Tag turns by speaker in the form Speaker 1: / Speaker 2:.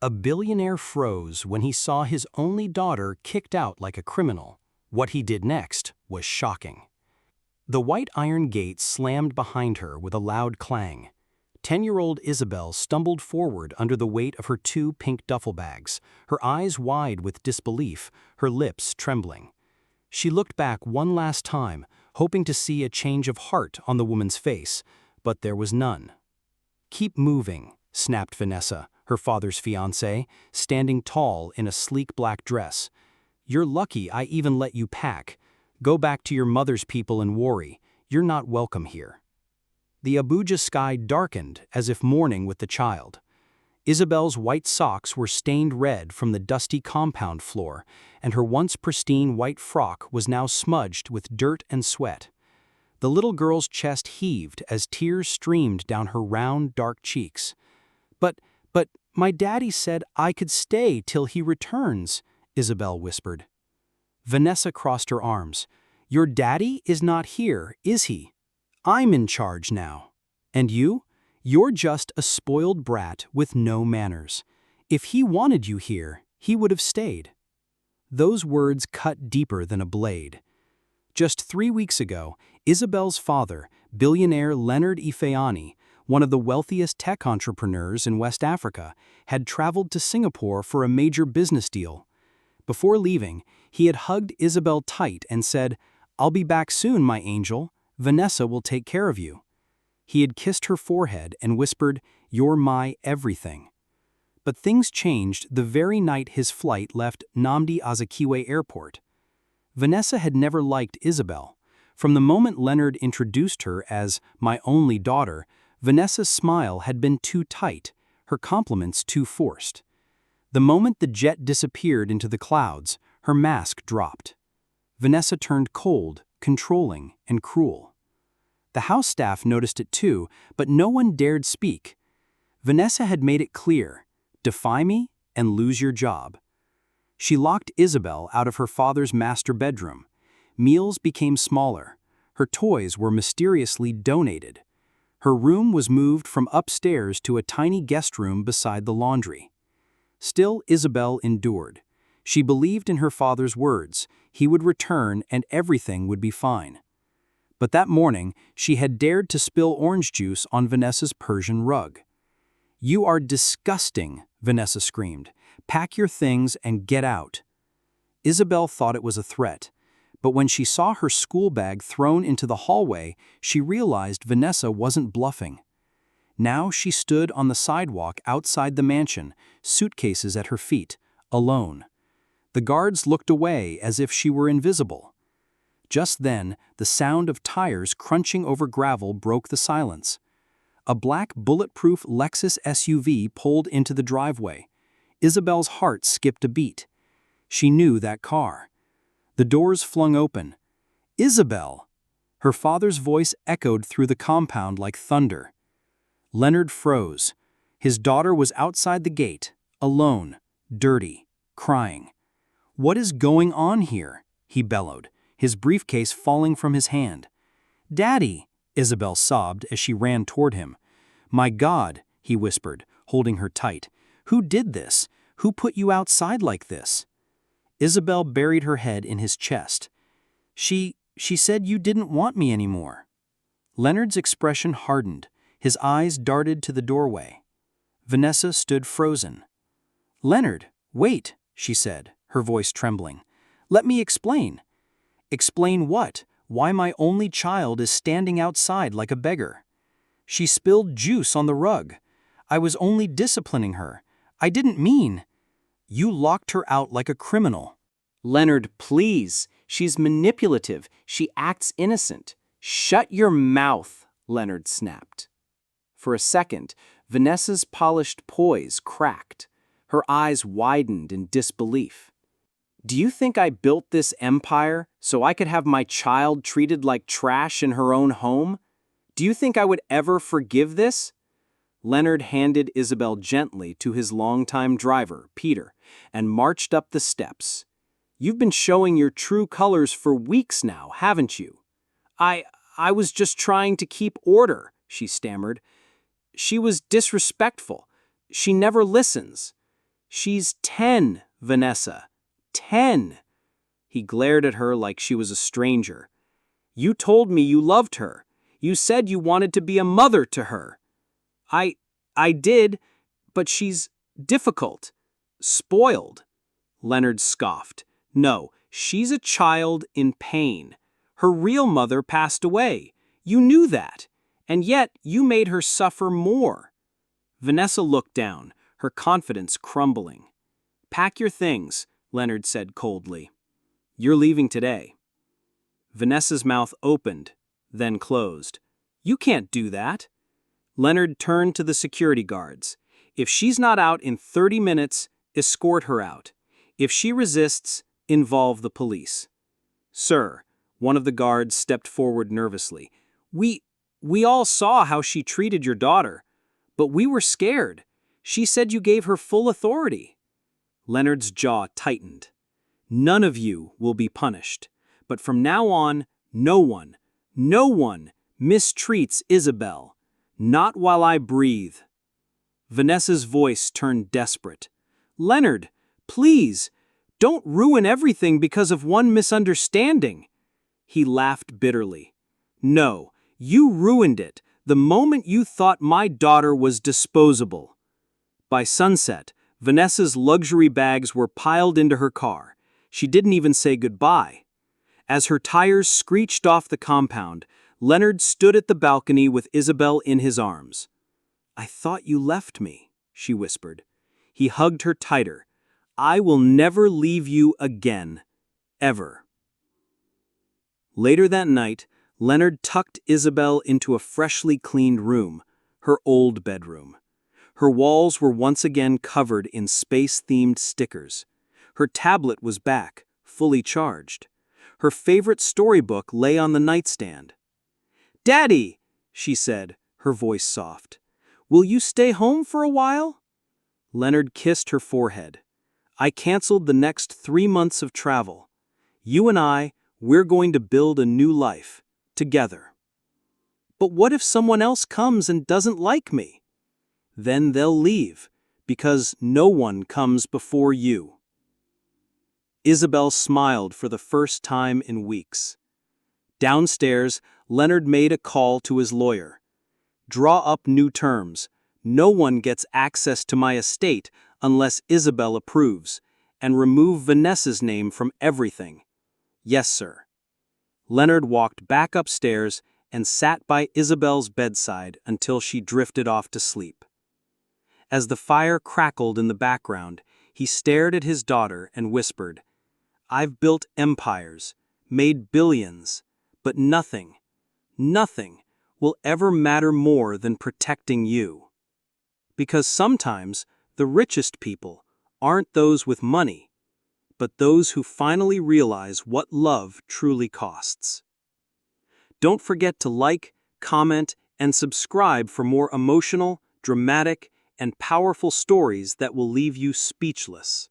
Speaker 1: A billionaire froze when he saw his only daughter kicked out like a criminal. What he did next was shocking. The white iron gate slammed behind her with a loud clang. 10-year-old Isabel stumbled forward under the weight of her 2 pink duffel bags, her eyes wide with disbelief, her lips trembling. She looked back one last time, hoping to see a change of heart on the woman's face, but there was none. "Keep moving," snapped Vanessa, her father's fiancée, standing tall in a sleek black dress. "You're lucky I even let you pack. Go back to your mother's people and worry. You're not welcome here." The Abuja sky darkened as if mourning with the child. Isabel's white socks were stained red from the dusty compound floor, and her once pristine white frock was now smudged with dirt and sweat. The little girl's chest heaved as tears streamed down her round, dark cheeks. But, my daddy said I could stay till he returns," Isabel whispered. Vanessa crossed her arms. "Your daddy is not here, is he? I'm in charge now. And you? You're just a spoiled brat with no manners. If he wanted you here, he would have stayed." Those words cut deeper than a blade. Just 3 weeks ago, Isabel's father, billionaire Leonard Ifeanyi, one of the wealthiest tech entrepreneurs in West Africa, had traveled to Singapore for a major business deal. Before leaving, he had hugged Isabel tight and said, "I'll be back soon, my angel. Vanessa will take care of you." He had kissed her forehead and whispered, "You're my everything." But things changed the very night his flight left Nnamdi Azikiwe Airport. Vanessa had never liked Isabel. From the moment Leonard introduced her as "my only daughter," Vanessa's smile had been too tight, her compliments too forced. The moment the jet disappeared into the clouds, her mask dropped. Vanessa turned cold, controlling, and cruel. The house staff noticed it too, but no one dared speak. Vanessa had made it clear, defy me and lose your job. She locked Isabel out of her father's master bedroom. Meals became smaller. Her toys were mysteriously donated. Her room was moved from upstairs to a tiny guest room beside the laundry. Still, Isabel endured. She believed in her father's words. He would return and everything would be fine. But that morning, she had dared to spill orange juice on Vanessa's Persian rug. "You are disgusting," Vanessa screamed. "Pack your things and get out." Isabel thought it was a threat, but when she saw her school bag thrown into the hallway, she realized Vanessa wasn't bluffing. Now she stood on the sidewalk outside the mansion, suitcases at her feet, alone. The guards looked away as if she were invisible. Just then, the sound of tires crunching over gravel broke the silence. A black bulletproof Lexus SUV pulled into the driveway. Isabel's heart skipped a beat. She knew that car. The doors flung open. "Isabel!" Her father's voice echoed through the compound like thunder. Leonard froze. His daughter was outside the gate, alone, dirty, crying. "What is going on here?" he bellowed, his briefcase falling from his hand. "Daddy!" Isabel sobbed as she ran toward him. "My God," he whispered, holding her tight. "Who did this? Who put you outside like this?" Isabel buried her head in his chest. She said you didn't want me anymore." Leonard's expression hardened. His eyes darted to the doorway. Vanessa stood frozen. "Leonard, wait," she said, her voice trembling. "Let me explain." "Explain what? Why my only child is standing outside like a beggar?" "She spilled juice on the rug. I was only disciplining her. I didn't mean—" "You locked her out like a criminal." "Leonard, please. She's manipulative. She acts innocent." "Shut your mouth," Leonard snapped. For a second, Vanessa's polished poise cracked. Her eyes widened in disbelief. "Do you think I built this empire so I could have my child treated like trash in her own home? Do you think I would ever forgive this?" Leonard handed Isabel gently to his longtime driver, Peter, and marched up the steps. "You've been showing your true colors for weeks now, haven't you?" I was just trying to keep order," she stammered. "She was disrespectful. She never listens." She's 10, Vanessa. 10. He glared at her like she was a stranger. You told me you loved her. You said you wanted to be a mother to her. I did, but she's difficult. Spoiled. Leonard scoffed. No, she's a child in pain. Her real mother passed away. You knew that. And yet you made her suffer more. Vanessa looked down, her confidence crumbling. Pack your things, Leonard said coldly. You're leaving today. Vanessa's mouth opened, then closed. You can't do that. Leonard turned to the security guards. If she's not out in 30 minutes, escort her out. If she resists, involve the police. Sir, one of the guards stepped forward nervously. We all saw how she treated your daughter, but we were scared. She said you gave her full authority. Leonard's jaw tightened. None of you will be punished, but from now on, no one mistreats Isabel. Not while I breathe. Vanessa's voice turned desperate. Leonard, please, don't ruin everything because of one misunderstanding. He laughed bitterly. No, you ruined it the moment you thought my daughter was disposable. By sunset, Vanessa's luxury bags were piled into her car. She didn't even say goodbye. As her tires screeched off the compound, Leonard stood at the balcony with Isabel in his arms. I thought you left me, she whispered. He hugged her tighter. I will never leave you again. Ever. Later that night, Leonard tucked Isabel into a freshly cleaned room, her old bedroom. Her walls were once again covered in space-themed stickers. Her tablet was back, fully charged. Her favorite storybook lay on the nightstand. Daddy, she said, her voice soft. Will you stay home for a while? Leonard kissed her forehead. I canceled the next 3 months of travel. You and we're going to build a new life, together. But what if someone else comes and doesn't like me? Then they'll leave, because no one comes before you. Isabel smiled for the first time in weeks. Downstairs, Leonard made a call to his lawyer. Draw up new terms. No one gets access to my estate unless Isabel approves, and remove Vanessa's name from everything. Yes, sir. Leonard walked back upstairs and sat by Isabel's bedside until she drifted off to sleep. As the fire crackled in the background, he stared at his daughter and whispered, I've built empires, made billions, but nothing will ever matter more than protecting you. Because sometimes the richest people aren't those with money, but those who finally realize what love truly costs. Don't forget to like, comment, and subscribe for more emotional, dramatic, and powerful stories that will leave you speechless.